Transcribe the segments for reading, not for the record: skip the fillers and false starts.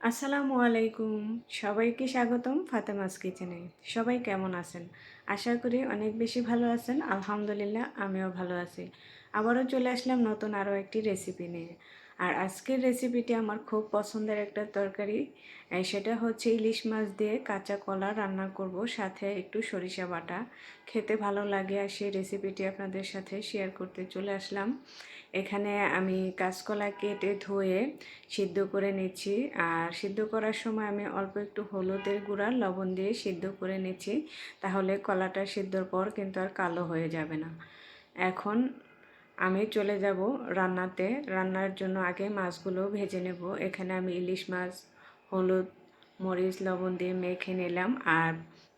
আসসালামু আলাইকুম। সবাইকে স্বাগতম ফাতেমাস কিচেনে। সবাই কেমন আছেন? আশা করি অনেক বেশি ভালো আছেন। আলহামদুলিল্লাহ আমিও ভালো আছি। আবারও চলে আসলাম নতুন আরও একটি রেসিপি নিয়ে। আর আজকের রেসিপিটি আমার খুব পছন্দের একটা তরকারি। সেটা হচ্ছে ইলিশ মাছ দিয়ে কাঁচা কলা রান্না করব, সাথে একটু সরিষা বাটা। খেতে ভালো লাগে আর সেই রেসিপিটি আপনাদের সাথে শেয়ার করতে চলে আসলাম। এখানে আমি কাঁচকলা কেটে ধুয়ে সিদ্ধ করে নিচ্ছি। আর সিদ্ধ করার সময় আমি অল্প একটু হলুদের গুঁড়া লবণ দিয়ে সিদ্ধ করে নিচ্ছি, তাহলে কলাটা সিদ্ধর পর কিন্তু আর কালো হয়ে যাবে না। এখন আমি চলে যাব রান্নাতে। রান্নার জন্য আগে মাছগুলো ভেজে নেব। এখানে আমি ইলিশ মাছ হলুদ মরিচ লবণ দিয়ে মেখে নিলাম। আর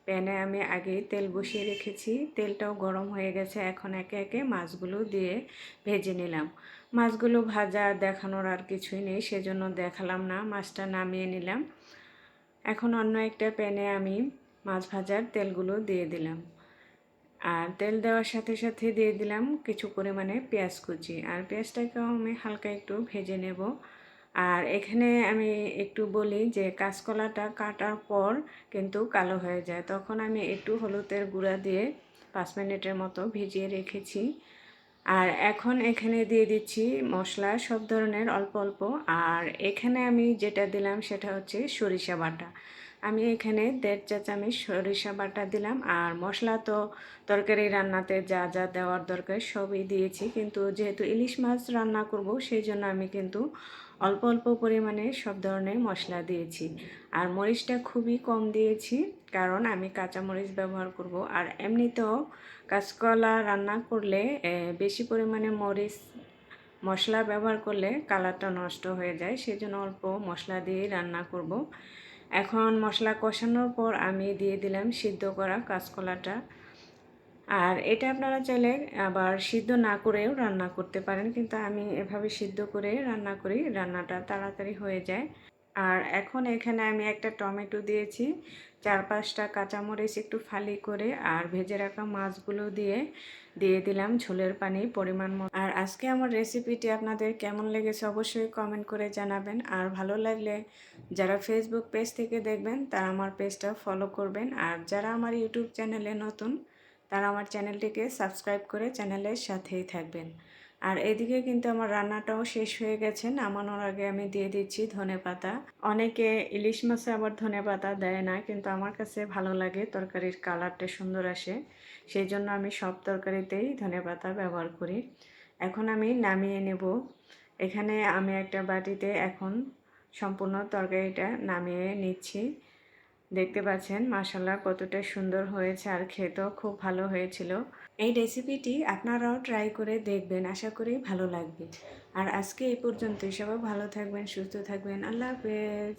প্যানে আমি আগে তেল বসিয়ে রেখেছি, তেলটাও গরম হয়ে গেছে। এখন একে একে মাছগুলো দিয়ে ভেজে নিলাম। মাছগুলো ভাজা দেখানোর আর কিছুই নেই, সেজন্য দেখালাম না। মাছটা নামিয়ে নিলাম। এখন অন্য একটা প্যানে আমি মাছ ভাজার তেলগুলো দিয়ে দিলাম। আর তেল দেওয়ার সাথে সাথে দিয়ে দিলাম কিছু পরিমাণে পেঁয়াজ কুচি। আর পেঁয়াজটাকেও আমি হালকা একটু ভেজে নেব। আর এখানে আমি একটু বলি যে কাঁচকলাটা কাটার পর কিন্তু কালো হয়ে যায়, তখন আমি একটু হলুদের গুঁড়া দিয়ে 5 মিনিটের মতো ভিজিয়ে রেখেছি। আর এখন এখানে দিয়ে দিচ্ছি মশলা সব ধরনের অল্প অল্প। আর এখানে আমি যেটা দিলাম সেটা হচ্ছে সরিষা বাটা। আমি এখানে 1.5 চা চামচ সরিষা বাটা দিলাম। আর মশলা তো তরকারি রান্নাতে যা যা দেওয়ার দরকার সবই দিয়েছি, কিন্তু যেহেতু ইলিশ মাছ রান্না করব সেই জন্য আমি কিন্তু অল্প অল্প পরিমাণে সব ধরনের মশলা দিয়েছি। আর মরিচটা খুবই কম দিয়েছি, কারণ আমি কাঁচা মরিচ ব্যবহার করব। আর এমনিতেও কাঁচকলা রান্না করলে বেশি পরিমাণে মরিচ মশলা ব্যবহার করলে কালারটা নষ্ট হয়ে যায়, সেজন্য অল্প মশলা দিয়ে রান্না করব। এখন মশলা কষানোর পর আমি দিয়ে দিলাম সিদ্ধ করা কাঁচকলাটা। আর এটা আপনারা চাইলে আবার সিদ্ধ না করেও রান্না করতে পারেন, কিন্তু আমি এভাবে সিদ্ধ করে রান্না করি, রান্নাটা তাড়াতাড়ি হয়ে যায়। আর এখন এখানে আমি একটা টমেটো দিয়েছি, 4-5টা কাঁচামরিচ একটু ফালি করে, আর ভেজে রাখা মাছগুলো দিয়ে দিয়ে দিলাম ঝোলের পানি পরিমাণ মতো। আর আজকে আমার রেসিপিটি আপনাদের কেমন লেগেছে অবশ্যই কমেন্ট করে জানাবেন। আর ভালো লাগলে যারা ফেসবুক পেজ থেকে দেখবেন তারা আমার পেজটা ফলো করবেন। আর যারা আমার ইউটিউব চ্যানেলে নতুন তারা আমার চ্যানেলটিকে সাবস্ক্রাইব করে চ্যানেলের সাথেই থাকবেন। আর এদিকে কিন্তু আমার রান্নাটাও শেষ হয়ে গেছে। নামানোর আগে আমি দিয়ে দিচ্ছি ধনেপাতা। অনেকে ইলিশ মাছে আবার ধনেপাতা দেয় না, কিন্তু আমার কাছে ভালো লাগে, তরকারির কালারটা সুন্দর আসে, সেই জন্য আমি সব তরকারিতেই ধনেপাতা ব্যবহার করি। এখন আমি নামিয়ে নেব। এখানে আমি একটা বাটিতে এখন সম্পূর্ণ তরকারিটা নামিয়ে নিচ্ছি। দেখতে পাচ্ছেন মাশাআল্লাহ কতটা সুন্দর হয়েছে, আর খেতেও খুব ভালো হয়েছিল। এই রেসিপিটি আপনারাও ট্রাই করে দেখবেন, আশা করি ভালো লাগবে। আর আজকে এই পর্যন্তই। সবাই ভালো থাকবেন, সুস্থ থাকবেন। আল্লাহ হাফেজ।